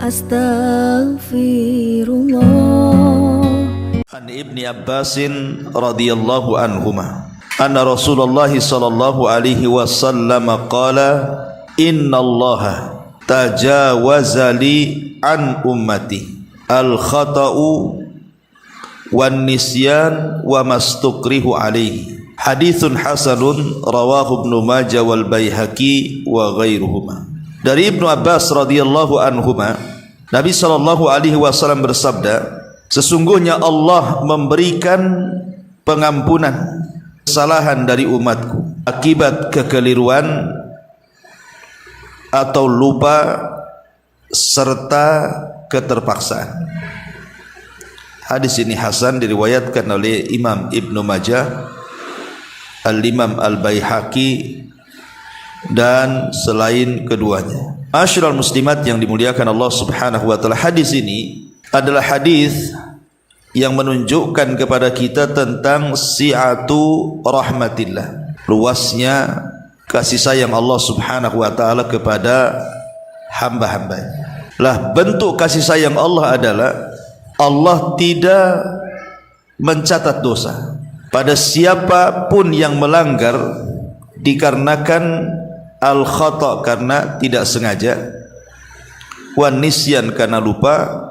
Astaghfirullah. An Ibni Abbasin radhiyallahu anhuma anna Rasulullah sallallahu alaihi wasallam qala innallaha tajawaza li an ummati al khata'u wan nisyan wa mastukrihu alaihi. Haditsun hasanun rawahu Ibnu Majah wal Baihaqi wa ghairuhuma. Dari Ibnu Abbas radhiyallahu anhuma, Nabi sallallahu alaihi wasallam bersabda, sesungguhnya Allah memberikan pengampunan kesalahan dari umatku akibat kekeliruan atau lupa serta keterpaksaan. Hadis ini hasan, diriwayatkan oleh Imam Ibnu Majah, Al-Imam Al-Baihaqi dan selain keduanya. Ma'asyiral muslimat yang dimuliakan Allah Subhanahu wa taala, hadis ini adalah hadis yang menunjukkan kepada kita tentang si'atu rahmatillah, luasnya kasih sayang Allah Subhanahu wa taala kepada hamba-hambanya. Lah, bentuk kasih sayang Allah adalah Allah tidak mencatat dosa pada siapapun yang melanggar dikarenakan al-khata' karena tidak sengaja, wan nisyan karena lupa,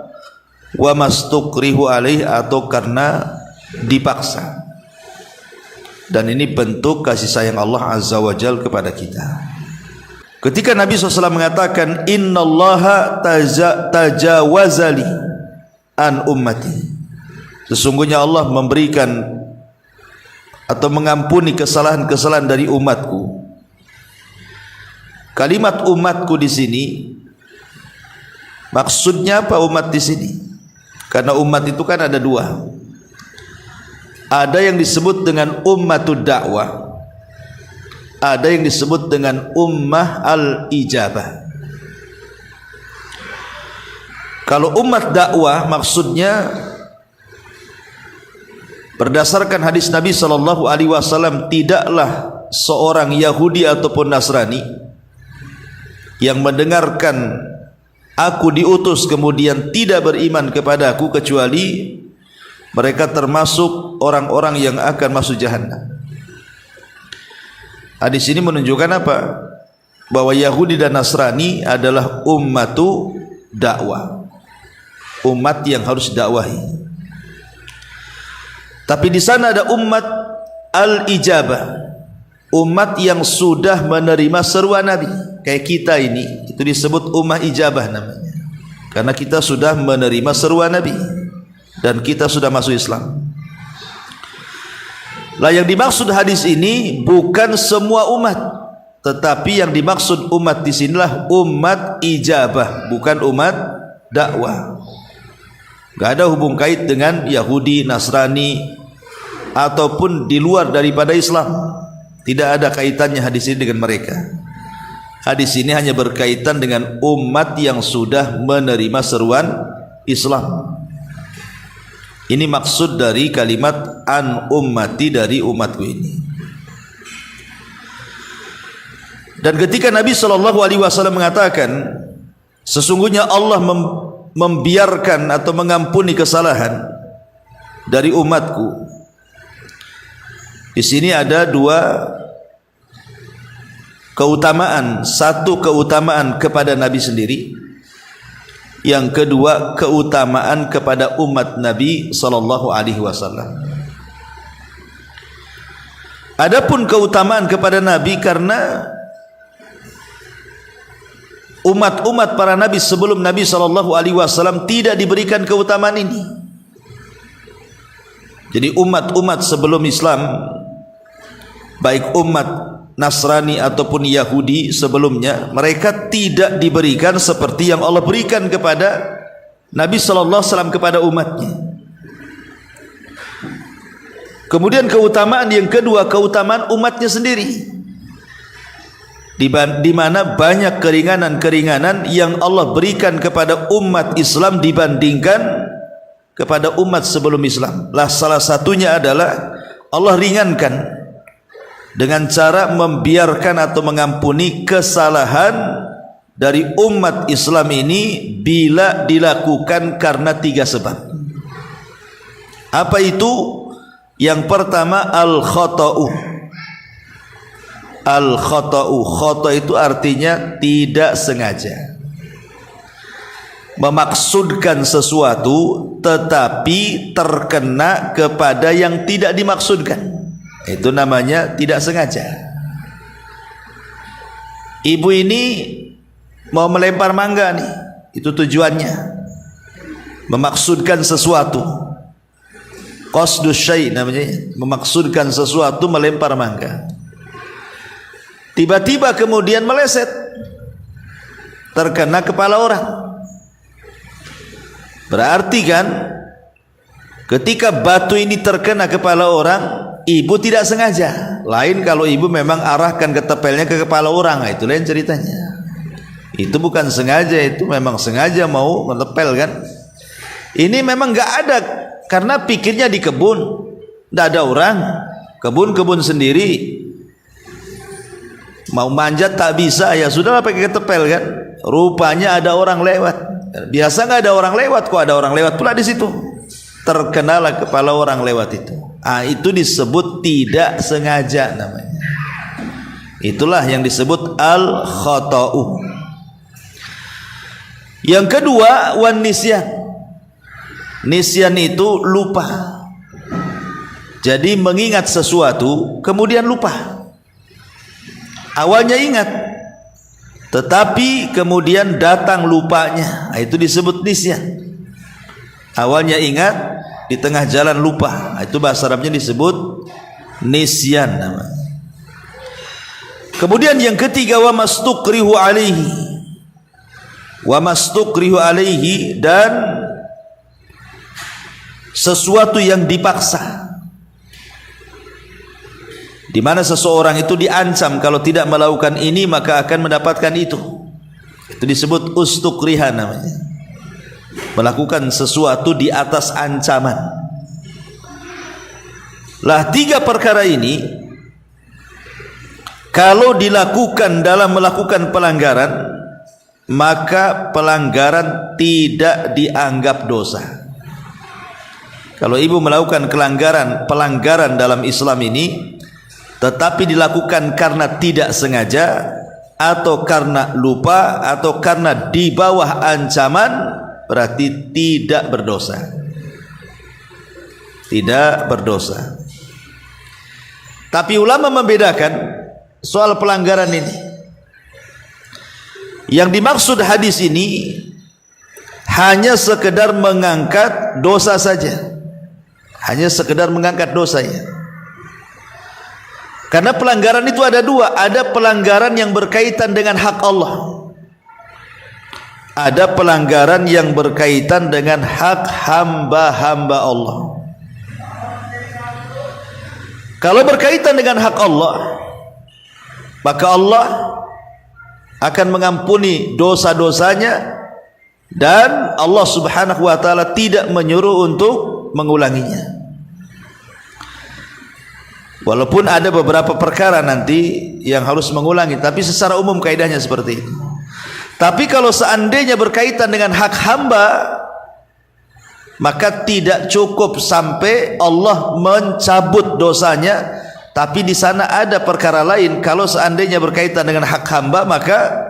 wa mastukrihu alaih atau karena dipaksa. Dan ini bentuk kasih sayang Allah Azza wa Jal kepada kita. Ketika Nabi SAW mengatakan innallaha tajawazali an ummati, sesungguhnya Allah memberikan atau mengampuni kesalahan-kesalahan dari umatku. Kalimat umatku di sini maksudnya apa umat di sini? Karena umat itu kan ada dua. Ada yang disebut dengan ummatud dakwah, ada yang disebut dengan ummah al-ijabah. Kalau umat dakwah maksudnya berdasarkan hadis Nabi sallallahu alaihi wasallam, tidaklah seorang Yahudi ataupun Nasrani yang mendengarkan aku diutus kemudian tidak beriman kepada aku kecuali mereka termasuk orang-orang yang akan masuk jahannam. Hadis ini menunjukkan apa? Bahwa Yahudi dan Nasrani adalah ummatu dakwah, umat yang harus dakwahi. Tapi di sana ada umat al-ijabah, umat yang sudah menerima seruan Nabi. Kayak kita ini, itu disebut ummah ijabah namanya, karena kita sudah menerima seruan Nabi dan kita sudah masuk Islam. Lah, yang dimaksud hadis ini bukan semua umat, tetapi yang dimaksud umat di sinilah umat ijabah, bukan umat dakwah. Gak ada hubung kait dengan Yahudi, Nasrani ataupun di luar daripada Islam. Tidak ada kaitannya hadis ini dengan mereka. Hadis ini hanya berkaitan dengan umat yang sudah menerima seruan Islam. Ini maksud dari kalimat an ummati, dari umatku ini. Dan ketika Nabi SAW mengatakan sesungguhnya Allah membiarkan atau mengampuni kesalahan dari umatku, di sini ada dua keutamaan. Satu, keutamaan kepada Nabi sendiri. Yang kedua, keutamaan kepada umat Nabi sallallahu alaihi wasallam. Adapun keutamaan kepada Nabi karena umat-umat para nabi sebelum Nabi sallallahu alaihi wasallam tidak diberikan keutamaan ini. Jadi umat-umat sebelum Islam, baik umat Nasrani ataupun Yahudi sebelumnya, mereka tidak diberikan seperti yang Allah berikan kepada Nabi sallallahu alaihi wasallam kepada umatnya. Kemudian keutamaan yang kedua, keutamaan umatnya sendiri, di mana banyak keringanan-keringanan yang Allah berikan kepada umat Islam dibandingkan kepada umat sebelum Islam. Lah, salah satunya adalah Allah ringankan dengan cara membiarkan atau mengampuni kesalahan dari umat Islam ini bila dilakukan karena 3 sebab. Apa itu? Yang pertama al-khata'u. Al-khata'u, khata' itu artinya tidak sengaja, memaksudkan sesuatu tetapi terkena kepada yang tidak dimaksudkan, itu namanya tidak sengaja. Ibu ini mau melempar mangga nih, itu tujuannya, memaksudkan sesuatu, qasdus syai' namanya, memaksudkan sesuatu melempar mangga. Tiba-tiba kemudian meleset, terkena kepala orang. Berarti kan ketika batu ini terkena kepala orang, ibu tidak sengaja. Lain kalau ibu memang arahkan ketepelnya ke kepala orang, itu lain ceritanya. Itu bukan sengaja, itu memang sengaja mau menepel kan. Ini memang enggak ada, karena pikirnya di kebun, enggak ada orang, kebun sendiri. Mau manjat tak bisa, ya sudahlah pakai ketepel kan. Rupanya ada orang lewat. Biasa nggak ada orang lewat, kok ada orang lewat pula di situ. Terkenalah kepala orang lewat itu. Itu disebut tidak sengaja namanya. Itulah yang disebut al-khata'u. Yang kedua, wan nisyan. Nisyan itu lupa. Jadi mengingat sesuatu kemudian lupa. Awalnya ingat, tetapi kemudian datang lupanya, itu disebut nisyan. Awalnya ingat, di tengah jalan lupa, itu bahasa Arabnya disebut nisyan namanya. Kemudian yang ketiga, wa mastukrihu alaihi. Wa mastukrihu alaihi, dan sesuatu yang dipaksa, di mana seseorang itu diancam kalau tidak melakukan ini maka akan mendapatkan itu. Itu disebut ustukriha namanya. Melakukan sesuatu di atas ancaman. Lah 3 perkara ini kalau dilakukan dalam melakukan pelanggaran, maka pelanggaran tidak dianggap dosa. Kalau ibu melakukan pelanggaran dalam Islam ini tetapi dilakukan karena tidak sengaja, atau karena lupa, atau karena di bawah ancaman, berarti tidak berdosa. Tidak berdosa. Tapi ulama membedakan soal pelanggaran ini. Yang dimaksud hadis ini hanya sekedar mengangkat dosa saja. Hanya sekedar mengangkat dosanya. Karena pelanggaran itu ada 2. Ada pelanggaran yang berkaitan dengan hak Allah. Ada pelanggaran yang berkaitan dengan hak hamba-hamba Allah. Kalau berkaitan dengan hak Allah, maka Allah akan mengampuni dosa-dosanya, dan Allah subhanahu wa ta'ala tidak menyuruh untuk mengulanginya. Walaupun ada beberapa perkara nanti yang harus mengulangi, tapi secara umum kaidahnya seperti itu. Tapi kalau seandainya berkaitan dengan hak hamba, maka tidak cukup sampai Allah mencabut dosanya, tapi di sana ada perkara lain. Kalau seandainya berkaitan dengan hak hamba, maka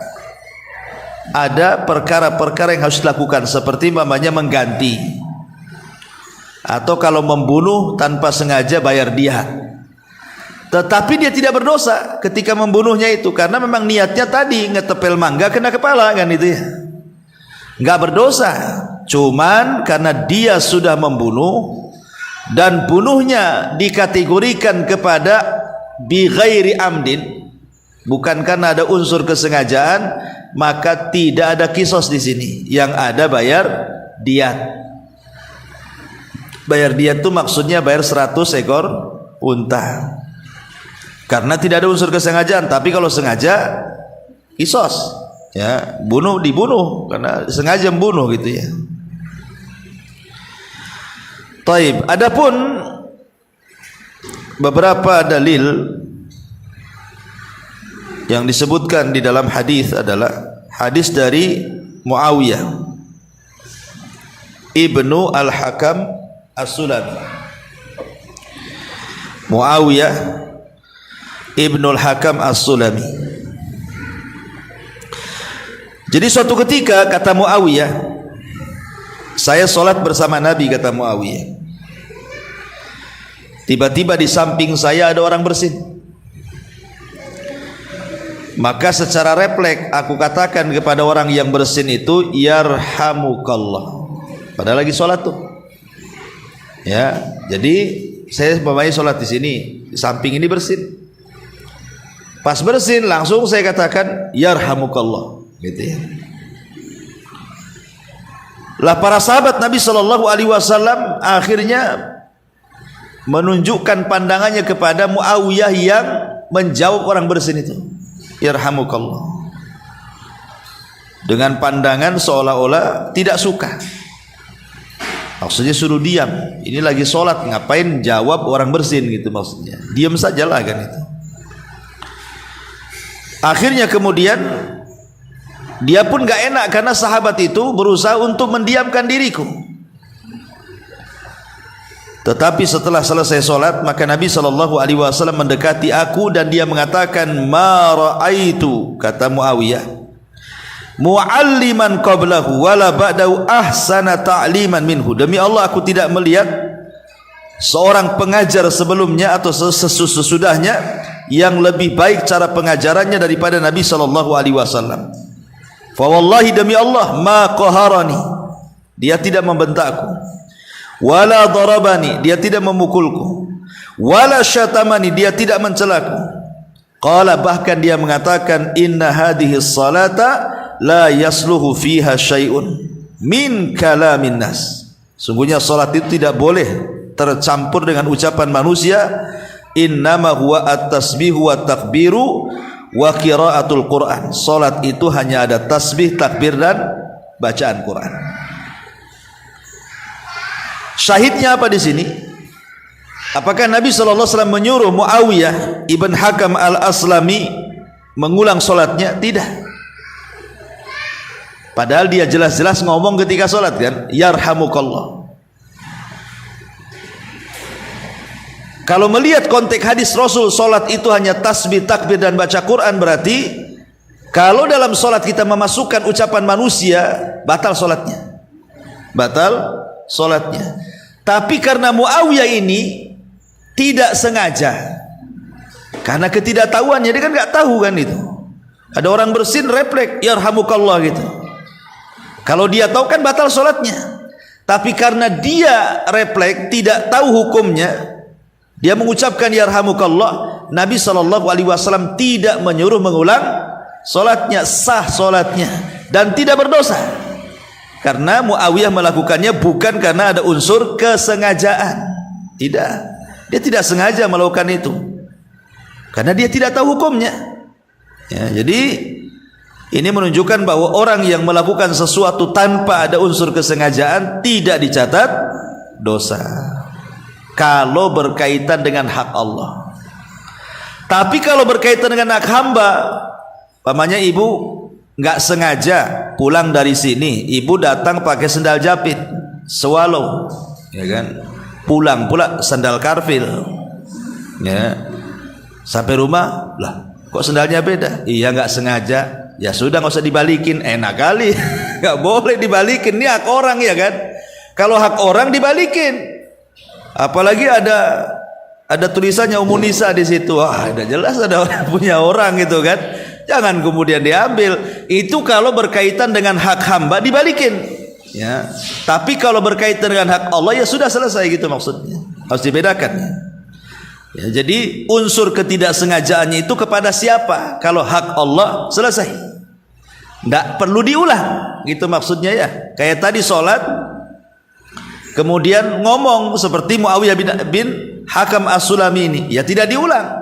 ada perkara-perkara yang harus dilakukan, seperti namanya mengganti, atau kalau membunuh tanpa sengaja bayar diat. Tetapi dia tidak berdosa ketika membunuhnya itu, karena memang niatnya tadi ngetepel mangga kena kepala kan, itu ya, nggak berdosa. Cuman karena dia sudah membunuh, dan bunuhnya dikategorikan kepada bi ghairi amdin, bukan karena ada unsur kesengajaan, maka tidak ada kisos di sini. Yang ada bayar diat. Bayar diat itu maksudnya bayar 100 ekor unta. Karena tidak ada unsur kesengajaan. Tapi kalau sengaja, kisos, ya, dibunuh karena sengaja membunuh gitu ya. Taib. Adapun beberapa dalil yang disebutkan di dalam hadis adalah hadis dari Muawiyah ibnu Al-Hakam As-Sulami. Muawiyah ibnu Al-Hakam As-Sulami. Jadi suatu ketika kata Muawiyah, saya sholat bersama Nabi, kata Muawiyah. Tiba-tiba di samping saya ada orang bersin. Maka secara refleks aku katakan kepada orang yang bersin itu, yarhamukallah. Padahal lagi sholat tuh. Ya, jadi saya memang sholat di sini, di samping ini bersin. Pas bersin langsung saya katakan yarhamukallah, gitu ya. Lah para sahabat Nabi Shallallahu Alaihi Wasallam akhirnya menunjukkan pandangannya kepada Muawiyah yang menjawab orang bersin itu, yarhamukallah, dengan pandangan seolah-olah tidak suka. Maksudnya suruh diam, ini lagi sholat, ngapain jawab orang bersin gitu, maksudnya diam sajalah kan itu. Akhirnya kemudian dia pun gak enak karena sahabat itu berusaha untuk mendiamkan diriku. Tetapi setelah selesai sholat, maka Nabi SAW mendekati aku dan dia mengatakan, ma ra'aitu, kata Muawiyah, mu'alliman qablahu wala ba'dahu ahsana ta'liman minhu. Demi Allah, aku tidak melihat seorang pengajar sebelumnya atau sesudahnya yang lebih baik cara pengajarannya daripada Nabi SAW. Fa wallahi, demi Allah, ma qaharani, dia tidak membentakku, wala darabani, dia tidak memukulku, wala syatamani, dia tidak mencelaku. Qala, bahkan dia mengatakan, inna hadhihi salata la yasluhu fiha syai'un min kalamin nas. Sungguhnya salat itu tidak boleh tercampur dengan ucapan manusia. Innama huwa at-tasbihu wa takbiru wa qiraatul Quran. Salat itu hanya ada tasbih, takbir dan bacaan Quran. Syahidnya apa di sini? Apakah Nabi SAW menyuruh Muawiyah ibn Hakam al-Aslami mengulang solatnya? Tidak. Padahal dia jelas-jelas ngomong ketika solat kan, yarhamukallah. Kalau melihat konteks hadis Rasul, solat itu hanya tasbih, takbir dan baca Quran, berarti kalau dalam solat kita memasukkan ucapan manusia, batal solatnya. Batal solatnya. Tapi karena Muawiyah ini tidak sengaja, karena ketidaktahuannya, dia kan nggak tahu kan itu. Ada orang bersin refleks yarhamukallah gitu. Kalau dia tahu kan batal solatnya. Tapi karena dia refleks tidak tahu hukumnya, dia mengucapkan yarhamukallah, Nabi SAW tidak menyuruh mengulang solatnya, sah solatnya dan tidak berdosa. Karena Muawiyah melakukannya bukan karena ada unsur kesengajaan. Tidak, dia tidak sengaja melakukan itu karena dia tidak tahu hukumnya ya. Jadi ini menunjukkan bahwa orang yang melakukan sesuatu tanpa ada unsur kesengajaan tidak dicatat dosa kalau berkaitan dengan hak Allah. Tapi kalau berkaitan dengan hak hamba, pamannya ibu nggak sengaja pulang dari sini, ibu datang pakai sendal japit swallow, ya kan, pulang pula sandal karfil, ya, sampai rumah lah kok sendalnya beda, iya nggak sengaja, ya sudah nggak usah dibalikin, enak kali, nggak boleh dibalikin, ini hak orang ya kan, kalau hak orang dibalikin, apalagi ada tulisannya Ummu Nisa di situ, wah udah jelas ada orang punya orang gitu kan. Jangan kemudian diambil. Itu kalau berkaitan dengan hak hamba dibalikin ya. Tapi kalau berkaitan dengan hak Allah ya sudah selesai gitu maksudnya. Harus dibedakan ya. Jadi unsur ketidaksengajaannya itu kepada siapa? Kalau hak Allah selesai, tidak perlu diulang gitu maksudnya ya. Kayak tadi sholat kemudian ngomong seperti Muawiyah bin Hakam As-Sulami ini, ya tidak diulang.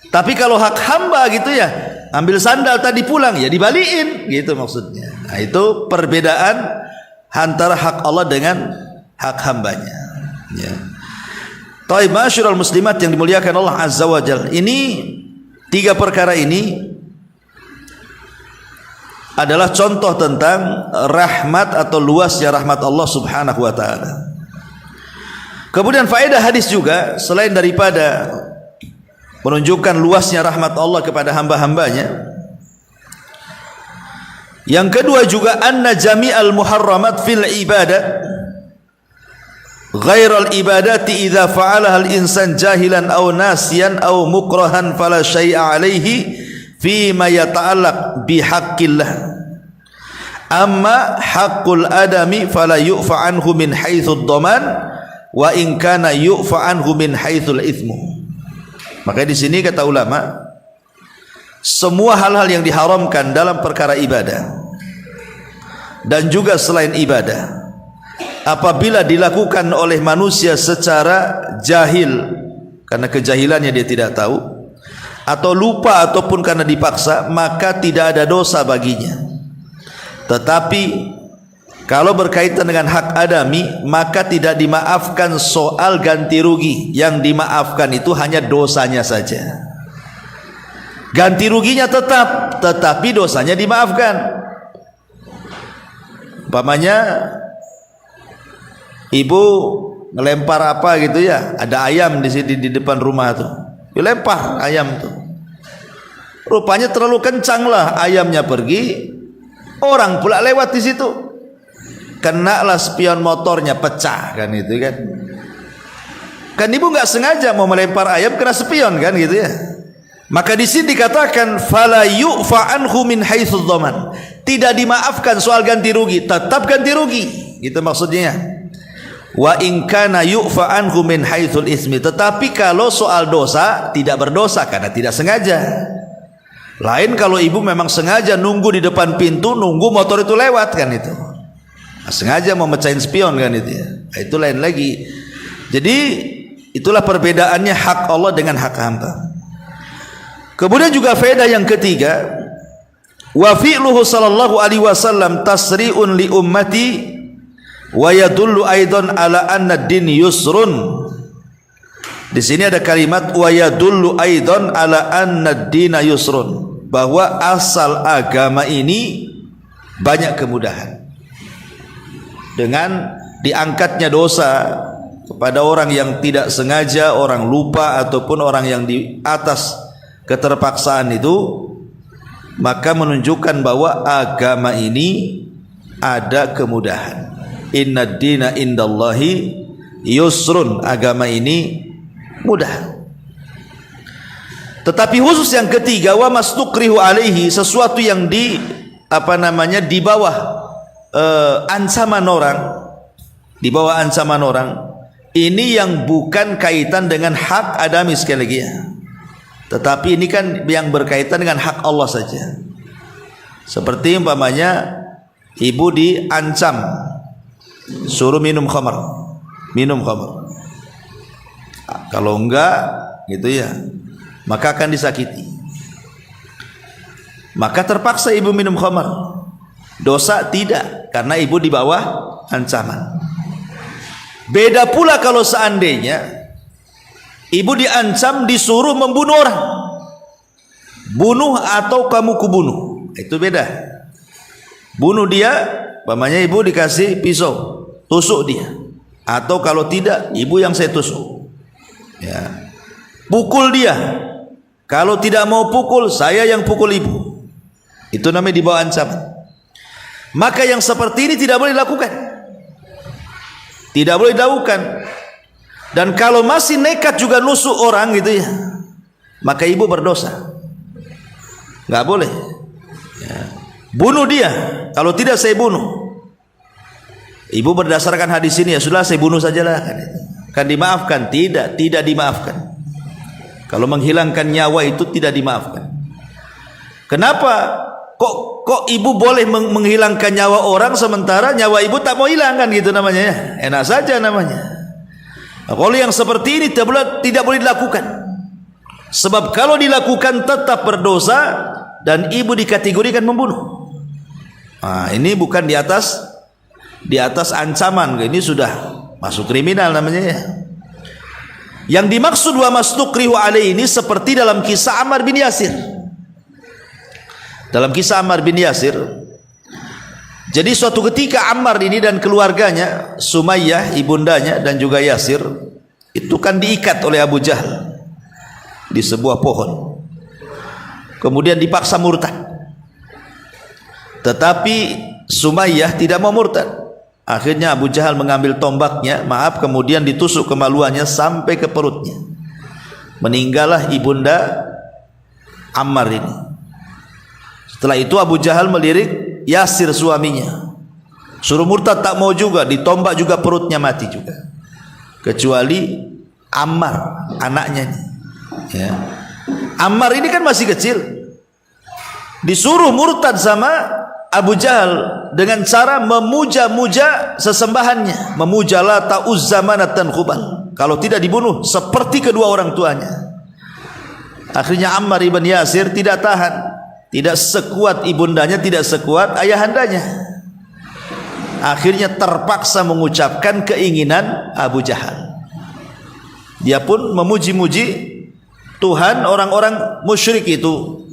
Tapi kalau hak hamba gitu ya, ambil sandal tadi pulang ya dibalikin gitu maksudnya. Nah, itu perbedaan antara hak Allah dengan hak hambanya ya. Taib masyarul muslimat yang dimuliakan Allah Azza wa Jalla, ini tiga perkara ini adalah contoh tentang rahmat atau luasnya rahmat Allah Subhanahu wa taala. Kemudian faedah hadis juga selain daripada menunjukkan luasnya rahmat Allah kepada hamba-hambanya, yang kedua juga anna jami'al muharramat fil ibadah ghairal ibadati idza fa'alaha al-insan jahilan aw nasiyan aw mukrahan fala syai'a alaihi fima yata'allaq bihaqqillah. Amma haqqul adami fala yu'fa anhu min haitsu ad-dhaman wa in kana yu'fa anhu min haitsul itsmu. Maka di sini kata ulama, semua hal-hal yang diharamkan dalam perkara ibadah dan juga selain ibadah, apabila dilakukan oleh manusia secara jahil karena kejahilannya dia tidak tahu, atau lupa ataupun karena dipaksa, maka tidak ada dosa baginya. Tetapi kalau berkaitan dengan hak adami, maka tidak dimaafkan soal ganti rugi. Yang dimaafkan itu hanya dosanya saja. Ganti ruginya tetap, tetapi dosanya dimaafkan. Umpamanya ibu ngelempar apa gitu ya, ada ayam di sini di depan rumah tuh, dilempar ayam tuh. Rupanya terlalu kencang lah ayamnya pergi, orang pula lewat di situ. Kenalah spion motornya pecah kan itu kan. Kan ibu nggak sengaja mau melempar ayam kena spion kan gitu ya. Maka di sini dikatakan fala yu'fa anhu min haitsu dhaman. Tidak dimaafkan soal ganti rugi, tetap ganti rugi. Gitu maksudnya. Wa in kana yu'fa anhu min haitsul ismi. Tetapi kalau soal dosa tidak berdosa karena tidak sengaja. Lain kalau ibu memang sengaja nunggu di depan pintu, nunggu motor itu lewat kan itu. Sengaja mau mecahin spion kan itu ya. Nah, itu lain lagi. Jadi itulah perbedaannya hak Allah dengan hak hamba. Kemudian juga faedah yang ketiga, wa fi'luhu sallallahu alaihi wasallam tasri'un li ummati wa yadullu aidan ala anna ad-din yusrun. Di sini ada kalimat wa yadullu aidan ala anna ad-din yusrun, bahwa asal agama ini banyak kemudahan. Dengan diangkatnya dosa kepada orang yang tidak sengaja, orang lupa ataupun orang yang di atas keterpaksaan itu, maka menunjukkan bahwa agama ini ada kemudahan. Inna dina indallahi yusrun, agama ini mudah. Tetapi khusus yang ketiga, wa mastukrihu alaihi, sesuatu yang di di bawah ancaman orang, di bawah ancaman orang, ini yang bukan kaitan dengan hak adami sekali lagi ya. Tetapi ini kan yang berkaitan dengan hak Allah saja. Seperti umpamanya ibu diancam suruh minum khamar, kalau enggak gitu ya, maka akan disakiti. Maka terpaksa ibu minum khamar. Dosa tidak, karena ibu di bawah ancaman. Beda pula kalau seandainya ibu diancam disuruh membunuh orang, bunuh atau kamu kubunuh, itu beda. Bunuh dia, umpamanya ibu dikasih pisau, tusuk dia, atau kalau tidak ibu yang saya tusuk ya. Pukul dia, kalau tidak mau pukul saya yang pukul ibu, itu namanya di bawah ancaman. Maka yang seperti ini tidak boleh dilakukan, tidak boleh dilakukan. Dan kalau masih nekat juga nusuk orang gitu ya, maka ibu berdosa, nggak boleh ya. Bunuh dia, kalau tidak saya bunuh. Ibu berdasarkan hadis ini, ya sudah saya bunuh sajalah kan dimaafkan. Tidak dimaafkan. Kalau menghilangkan nyawa itu tidak dimaafkan. Kenapa? Kok ibu boleh menghilangkan nyawa orang sementara nyawa ibu tak mau hilang kan gitu namanya ya. Enak saja namanya. Nah, kalau yang seperti ini tidak boleh dilakukan. Sebab kalau dilakukan tetap berdosa dan ibu dikategorikan membunuh. Nah, ini bukan di atas ancaman, ini sudah masuk kriminal namanya ya. Yang dimaksud wa mastukrihu alaihi ini seperti dalam kisah Ammar bin Yasir. Dalam kisah Ammar bin Yasir, Jadi suatu ketika Ammar ini dan keluarganya, Sumayyah ibundanya dan juga Yasir, itu kan diikat oleh Abu Jahal di sebuah pohon, kemudian dipaksa murtad. Tetapi Sumayyah tidak mau murtad. Akhirnya Abu Jahal mengambil tombaknya, kemudian ditusuk kemaluannya sampai ke perutnya. Meninggallah ibunda Ammar ini. Setelah itu Abu Jahal melirik Yasir suaminya, suruh murtad, tak mau juga, ditombak juga perutnya, mati juga. Kecuali Ammar, anaknya ini. Ya. Ammar ini kan masih kecil, disuruh murtad sama Abu Jahal dengan cara memuja-muja sesembahannya, memuja Lata, Uzza, Manat dan Khubal. Kalau tidak dibunuh seperti kedua orang tuanya. Akhirnya Ammar ibn Yasir tidak tahan, tidak sekuat ibundanya, tidak sekuat ayahandanya. Akhirnya terpaksa mengucapkan keinginan Abu Jahal. Dia pun memuji-muji Tuhan orang-orang musyrik itu.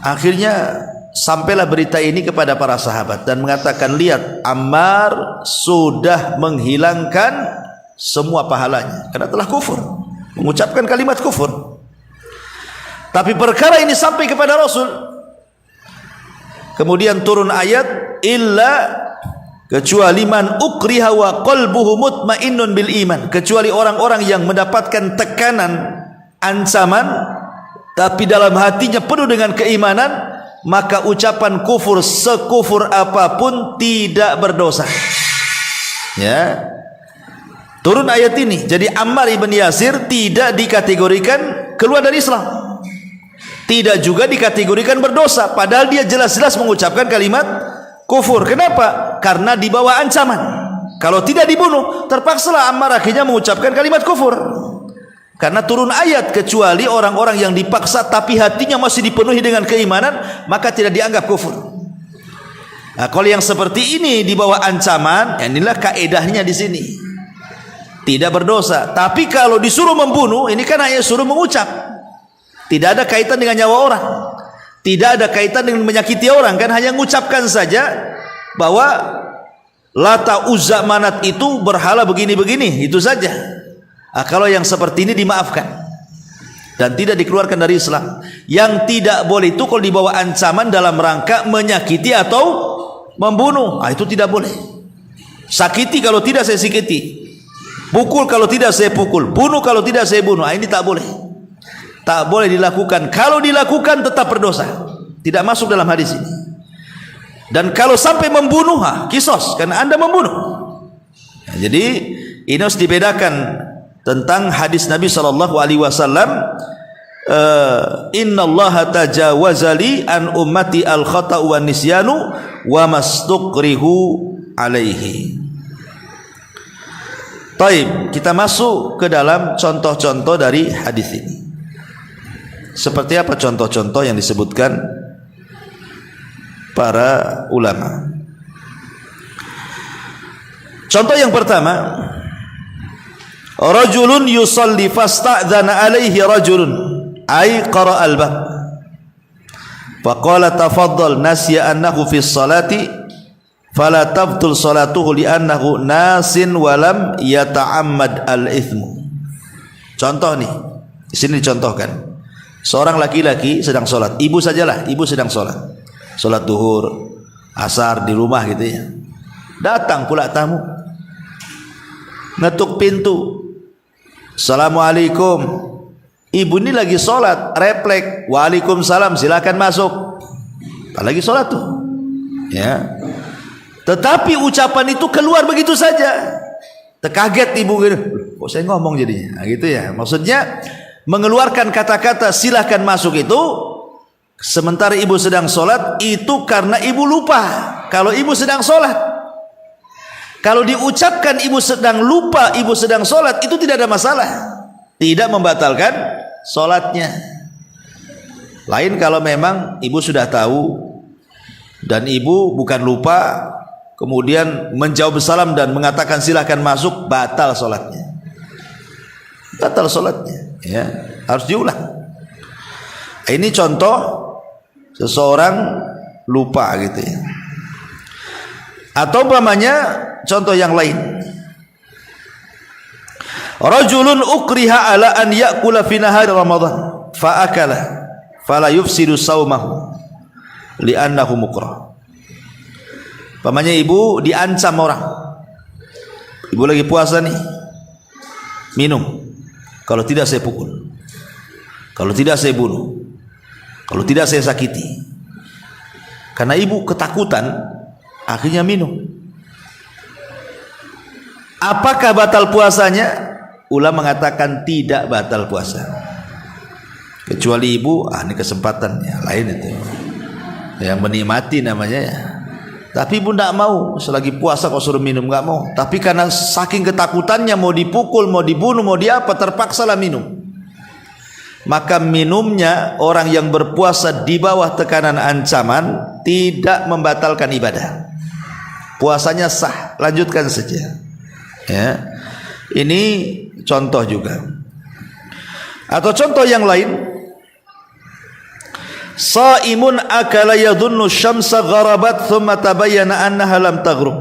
Akhirnya sampailah berita ini kepada para sahabat dan mengatakan, lihat, Ammar sudah menghilangkan semua pahalanya karena telah kufur, mengucapkan kalimat kufur. Tapi perkara ini sampai kepada Rasul, kemudian turun ayat, illa, kecuali man ukriha wa qalbuhu mutmainnun bil iman, kecuali orang-orang yang mendapatkan tekanan, ancaman, tapi dalam hatinya penuh dengan keimanan, maka ucapan kufur sekufur apapun tidak berdosa. Ya, turun ayat ini. Jadi Ammar ibn Yasir tidak dikategorikan keluar dari Islam, tidak juga dikategorikan berdosa, padahal dia jelas-jelas mengucapkan kalimat kufur. Kenapa? Karena di bawah ancaman. Kalau tidak dibunuh, terpaksalah Ammar akhirnya mengucapkan kalimat kufur. Karena turun ayat, kecuali orang-orang yang dipaksa tapi hatinya masih dipenuhi dengan keimanan, maka tidak dianggap kufur. Nah, kalau yang seperti ini di bawah ancaman, inilah kaedahnya di sini, tidak berdosa. Tapi kalau disuruh membunuh, ini kan hanya suruh mengucap, tidak ada kaitan dengan nyawa orang, tidak ada kaitan dengan menyakiti orang, kan hanya mengucapkan saja bahwa Lata, Uzza, Manat itu berhala begini-begini, itu saja. Nah, kalau yang seperti ini dimaafkan dan tidak dikeluarkan dari Islam. Yang tidak boleh itu kalau dibawa ancaman dalam rangka menyakiti atau membunuh. Nah, itu tidak boleh. Sakiti kalau tidak saya sakiti, pukul kalau tidak saya pukul, bunuh kalau tidak saya bunuh. Nah, ini tak boleh, tak boleh dilakukan. Kalau dilakukan tetap berdosa, tidak masuk dalam hadis ini. Dan kalau sampai membunuh, kisos, karena anda membunuh. Nah, jadi ini harus dibedakan tentang hadis Nabi SAW, innallaha tajawazali an ummati al khata'u wan nisyanu wa mastuqrihu alaihi. Taib, kita masuk ke dalam contoh-contoh dari hadis ini. Seperti apa contoh-contoh yang disebutkan para ulama? Contoh yang pertama, rajulun yusalli fasta'dzana alaihi rajulun ay qara al-bab faqala tafaddal nasiya annahu fi salati fala tabtul salatuhu li'annahu nasin wa lam yata'ammad al-ithmu. Contoh nih, di sini dicontohkan seorang laki-laki sedang sholat, ibu sajalah, ibu sedang sholat duhur, asar di rumah gitu ya. Datang pula tamu, ngetuk pintu, Assalamualaikum. Ibu ini lagi sholat, refleks, waalaikumsalam, silakan masuk. Lagi sholat tuh, ya. Tetapi ucapan itu keluar begitu saja. Terkaget ibu gitu, kok saya ngomong jadinya, nah, gitu ya. Maksudnya mengeluarkan kata-kata silakan masuk itu, sementara ibu sedang sholat, itu karena ibu lupa kalau ibu sedang sholat. Kalau diucapkan ibu sedang lupa, ibu sedang sholat, itu tidak ada masalah, tidak membatalkan sholatnya. Lain kalau memang ibu sudah tahu dan ibu bukan lupa, kemudian menjawab salam dan mengatakan silakan masuk, batal sholatnya, batal sholatnya, ya, harus diulang. Ini contoh seseorang lupa gitu ya. Atau umpamanya contoh yang lain, rajulun ukriha ala an ya'kula fi nahari Ramadan fa akala fala yufsidu saumahu li'annahu mukrah. Umpamanya ibu diancam orang, ibu lagi puasa nih, minum, kalau tidak saya pukul, kalau tidak saya bunuh, kalau tidak saya sakiti. Karena ibu ketakutan, akhirnya minum. Apakah batal puasanya? Ulama mengatakan tidak batal puasa, kecuali ibu ini kesempatannya lain itu, yang menikmati namanya ya. Tapi ibu tidak mau, selagi puasa kau suruh minum, nggak mau. Tapi karena saking ketakutannya, mau dipukul, mau dibunuh, mau diapa, terpaksalah minum. Maka minumnya orang yang berpuasa di bawah tekanan ancaman tidak membatalkan ibadah, puasanya sah, lanjutkan saja ya. Ini contoh juga. Atau contoh yang lain, Shaimun akala yadhunnu syamsa gharabat thumma tabayyana annaha lam taghrub.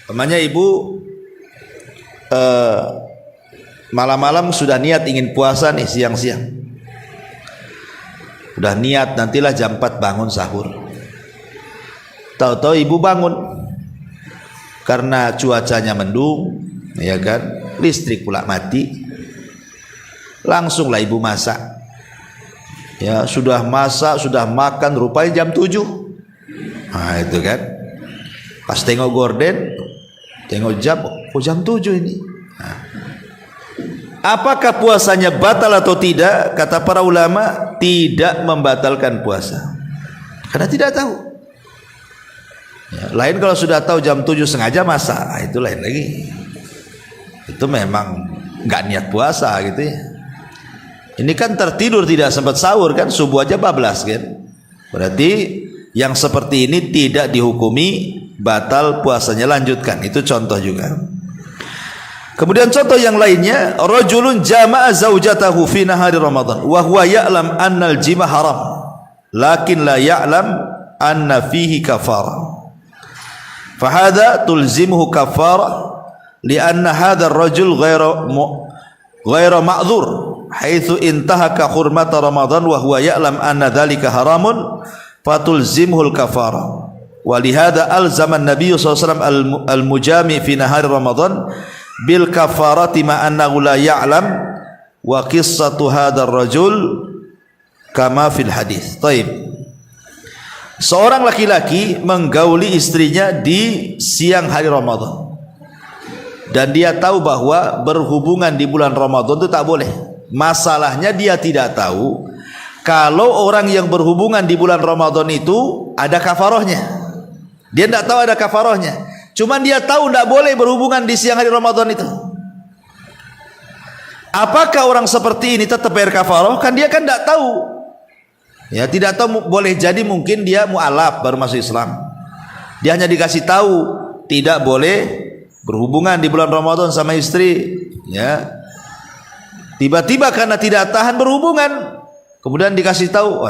Namanya ibu malam-malam sudah niat ingin puasa nih, siang-siang udah niat nantilah jam 4 bangun sahur. Tahu-tahu ibu bangun karena cuacanya mendung, ya kan, listrik pula mati. Langsunglah ibu masak. Ya, sudah masak, sudah makan, rupanya jam 7. Nah, itu kan. Pas tengok gorden, tengok jam, oh jam 7 ini. Nah, apakah puasanya batal atau tidak? Kata para ulama, tidak membatalkan puasa, karena tidak tahu ya. Lain kalau sudah tahu jam 7 sengaja masak, itu lain lagi, itu memang nggak niat puasa gitu ya. Ini kan tertidur tidak sempat sahur kan, subuh aja bablas kan, berarti yang seperti ini tidak dihukumi batal puasanya, lanjutkan. Itu contoh juga. Kemudian contoh yang lainnya, rajulun jama'a zaujatahu fi nahari Ramadan wa huwa ya'lam anna al-jima haram lakin la ya'lam anna fihi kafara. Fa hadha tulzimuhu kafara li'anna hadha ar-rajul ghairu ma'dzur haitsu intahaka hurmata Ramadan wa huwa ya'lam anna dhalika haramun fatulzimuhu al-kafara. Wa lihadha alzama an-nabiy sallallahu alaihi wasallam al-mujami fi nahari Ramadan bil kafarati ma annahu la ya'lam wa qissatu hadzal rajul kama fil hadis. Taib. Seorang laki-laki menggauli istrinya di siang hari Ramadan dan dia tahu bahwa berhubungan di bulan Ramadan itu tak boleh. Masalahnya dia tidak tahu kalau orang yang berhubungan di bulan Ramadan itu ada kafarahnya. Dia tidak tahu ada kafarahnya. Cuman dia tahu tidak boleh berhubungan di siang hari Ramadan itu. Apakah orang seperti ini tetap bayar kafarah? Kan dia kan tidak tahu. Ya, tidak tahu, boleh jadi mungkin dia mu'alaf baru masuk Islam. Dia hanya dikasih tahu tidak boleh berhubungan di bulan Ramadan sama istri. Ya. Tiba-tiba karena tidak tahan berhubungan, kemudian dikasih tahu,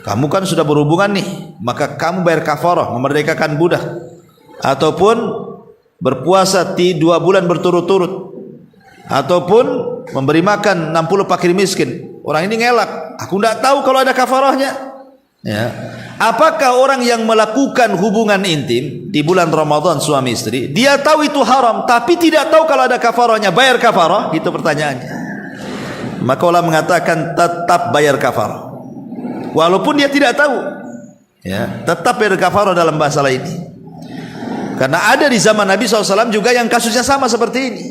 kamu kan sudah berhubungan nih, maka kamu bayar kafarah, memerdekakan budak, ataupun berpuasa 2 bulan berturut-turut, ataupun memberi makan 60 fakir miskin. Orang ini ngelak, aku tidak tahu kalau ada kafarahnya ya. Apakah orang yang melakukan hubungan intim di bulan Ramadan suami istri, dia tahu itu haram tapi tidak tahu kalau ada kafarahnya, bayar kafarah? Itu pertanyaannya. Maka ulama mengatakan tetap bayar kafarah walaupun dia tidak tahu ya, tetap bayar kafarah dalam masalah ini. Karena ada di zaman Nabi SAW juga yang kasusnya sama seperti ini.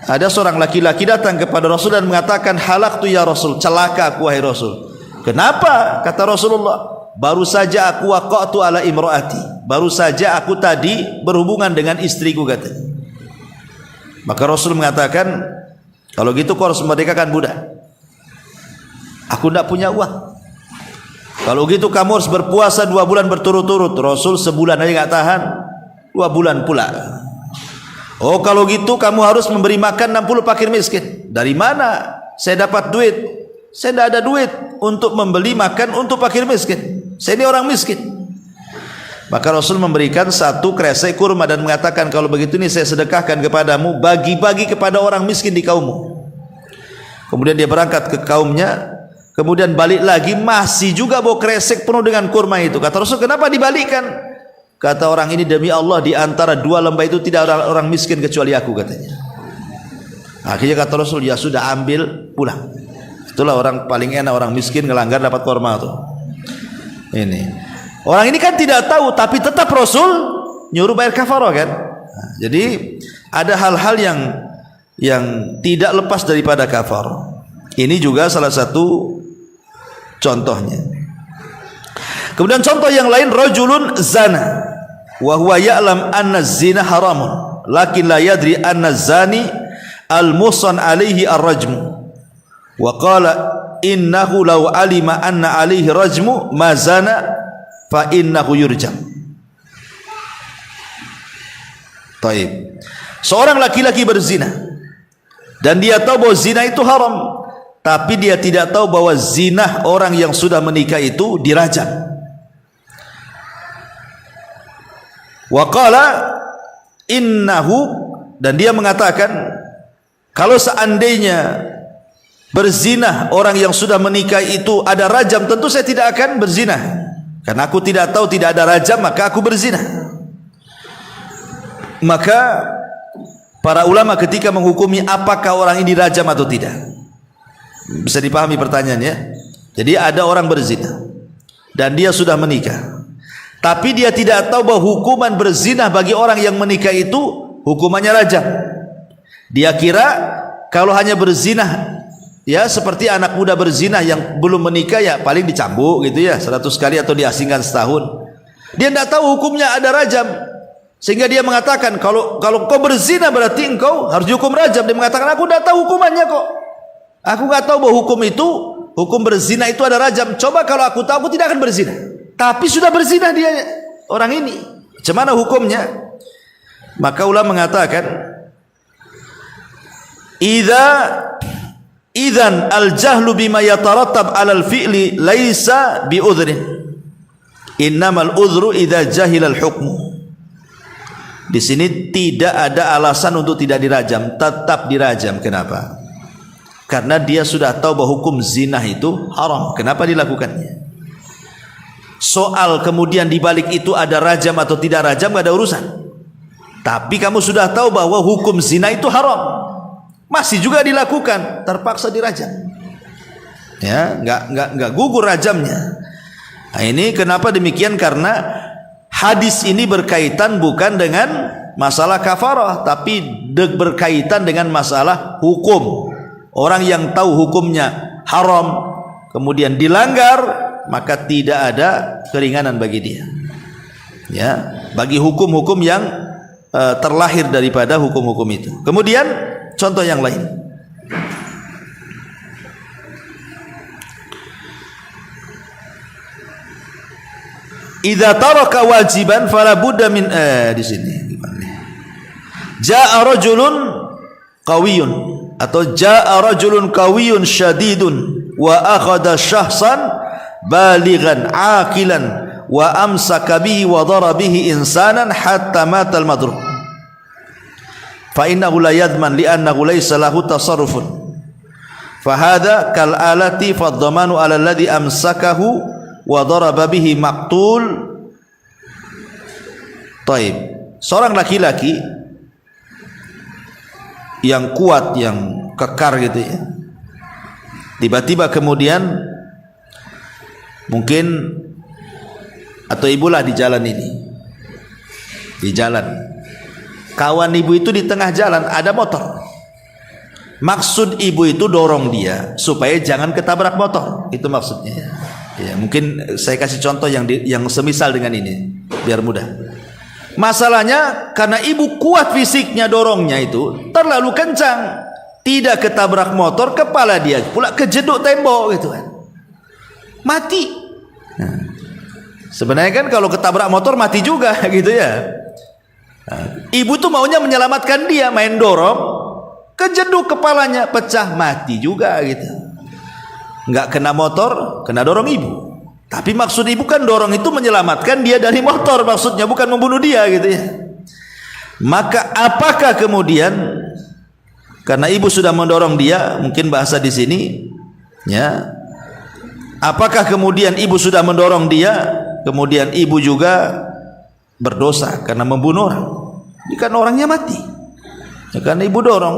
Ada seorang laki-laki datang kepada Rasul dan mengatakan, halaktu ya Rasul, celaka aku wahai Rasul. Kenapa? Kata Rasulullah, baru saja aku waqa'tu ala imraati, baru saja aku tadi berhubungan dengan istriku katanya. Maka Rasul mengatakan, kalau gitu kau harus memerdekakan budak. Aku tidak punya uang. Kalau gitu kamu harus berpuasa 2 bulan berturut-turut. Rasul sebulan aja nggak tahan, 2 bulan pula. Oh kalau gitu kamu harus memberi makan 60 fakir miskin. Dari mana saya dapat duit? Saya tidak ada duit untuk membeli makan untuk fakir miskin. Saya ini orang miskin. Maka Rasul memberikan satu kresek kurma dan mengatakan, kalau begitu ini saya sedekahkan kepadamu, bagi-bagi kepada orang miskin di kaummu. Kemudian dia berangkat ke kaumnya, kemudian balik lagi, masih juga bawa kresek penuh dengan kurma itu. Kata Rasul, kenapa dibalikkan? Kata orang ini, demi Allah di antara dua lembah itu tidak ada orang miskin kecuali aku, katanya. Akhirnya kata Rasul, ya sudah, ambil pulang. Itulah orang paling enak, orang miskin ngelanggar dapat kurma tuh. Ini orang ini kan tidak tahu, tapi tetap Rasul nyuruh bayar kafarah kan. Nah, jadi ada hal-hal yang tidak lepas daripada kafarah. Ini juga salah satu contohnya. Kemudian contoh yang lain, rajulun zana wa huwa ya'lam anna zina haramun lakin la yadri anna zani al-musan alaihi ar-rajmu wa qala innahu law alima anna alaihi rajmu ma zana fa innahu yurjam. Taib. Seorang laki-laki berzina dan dia tahu bahwa zina itu haram, tapi dia tidak tahu bahwa zina orang yang sudah menikah itu dirajam. Wa qala innahu, dan dia mengatakan kalau seandainya berzina orang yang sudah menikah itu ada rajam, tentu saya tidak akan berzina. Karena aku tidak tahu tidak ada rajam, maka aku berzina. Maka para ulama ketika menghukumi apakah orang ini dirajam atau tidak, bisa dipahami pertanyaannya. Jadi ada orang berzina dan dia sudah menikah, tapi dia tidak tahu bahwa hukuman berzina bagi orang yang menikah itu hukumannya rajam. Dia kira kalau hanya berzina, ya seperti anak muda berzina yang belum menikah, ya paling dicambuk gitu ya 100 kali atau diasingkan setahun. Dia tidak tahu hukumnya ada rajam, sehingga dia mengatakan kalau kau berzina berarti engkau harus dihukum rajam. Dia mengatakan aku tidak tahu hukumannya kok, aku nggak tahu bahwa hukum berzina itu ada rajam. Coba kalau aku tahu, aku tidak akan berzina. Tapi sudah berzina dia, orang ini, bagaimana hukumnya? Maka ulama mengatakan idzan al-jahlu bima yatarattab 'alal fi'li laisa bi'udhrin. Innamal udhru idza jahila al-hukmu. Di sini tidak ada alasan untuk tidak dirajam, tetap dirajam. Kenapa? Karena dia sudah tahu bahwa hukum zina itu haram. Kenapa dilakukannya? Soal kemudian dibalik itu ada rajam atau tidak rajam, gak ada urusan. Tapi kamu sudah tahu bahwa hukum zina itu haram, masih juga dilakukan, terpaksa dirajam. Ya, enggak gugur rajamnya. Nah, ini kenapa demikian? Karena hadis ini berkaitan bukan dengan masalah kafarah, tapi berkaitan dengan masalah hukum. Orang yang tahu hukumnya haram kemudian dilanggar, maka tidak ada keringanan bagi dia. Ya, bagi hukum-hukum yang terlahir daripada hukum-hukum itu. Kemudian contoh yang lain, idza taraka wajiban fala budda min di sini jaa rajulun qawiyyun atau jaa rajulun qawiyyun syadidun wa akhadha syahsan balighan aqilan wa amsaka bihi wa dara bihi insanan hatta mata al-madrub fa innahu la yadman li annahu laysa lahu tasarrufun fa hadha kal alati fa dhamanu ala alladhi amsakahu wa daraba bihi maqtul. Taib. Seorang laki-laki yang kuat, yang kekar gitu ya, tiba-tiba kemudian mungkin atau ibulah di jalan ini, di jalan kawan ibu itu di tengah jalan ada motor, maksud ibu itu dorong dia supaya jangan ketabrak motor, itu maksudnya ya. Mungkin saya kasih contoh yang semisal dengan ini biar mudah. Masalahnya karena ibu kuat fisiknya, dorongnya itu terlalu kencang, tidak ketabrak motor, kepala dia pula kejeduk tembok gitu kan, mati. Nah, sebenarnya kan kalau ketabrak motor mati juga gitu ya. Nah, ibu tuh maunya menyelamatkan dia, main dorong, kejeduk kepalanya, pecah, mati juga gitu. Nggak kena motor, kena dorong ibu. Tapi maksud ibu kan dorong itu menyelamatkan dia dari motor, maksudnya bukan membunuh dia gitu ya. Maka apakah kemudian karena ibu sudah mendorong dia, mungkin bahasa di sini ya, apakah kemudian ibu sudah mendorong dia, kemudian ibu juga berdosa karena membunuh orang? Ini kan orangnya mati ya, karena ibu dorong,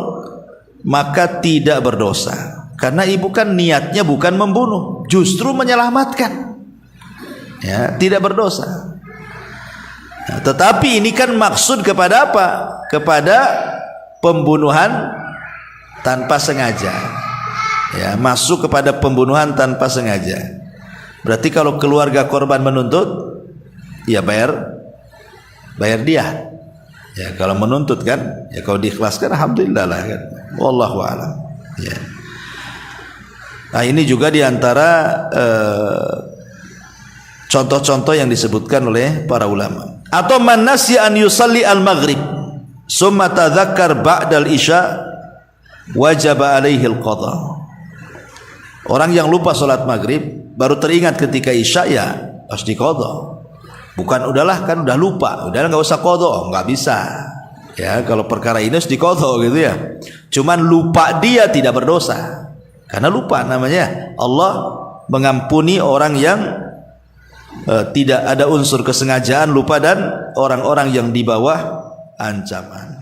maka tidak berdosa. Karena ibu kan niatnya bukan membunuh, justru menyelamatkan ya, tidak berdosa. Nah, tetapi ini kan maksud kepada apa? Kepada pembunuhan tanpa sengaja ya, masuk kepada pembunuhan tanpa sengaja. Berarti kalau keluarga korban menuntut ya bayar dia ya, kalau menuntut kan ya, kalau diikhlaskan alhamdulillah lah kan, wallahu a'lam ya. Nah ini juga diantara contoh-contoh yang disebutkan oleh para ulama. Atau man nasiya an yusalli al-maghrib summa tadzakkar ba'dal isya wajaba alaihi al-qadha. Orang yang lupa salat maghrib baru teringat ketika isya ya harus diqadha. Bukan udahlah kan udah lupa, udah nggak usah qadha, nggak bisa. Ya kalau perkara ini harus diqadha gitu ya. Cuman lupa dia tidak berdosa. Karena lupa namanya Allah mengampuni orang yang tidak ada unsur kesengajaan lupa dan orang-orang yang di bawah ancaman.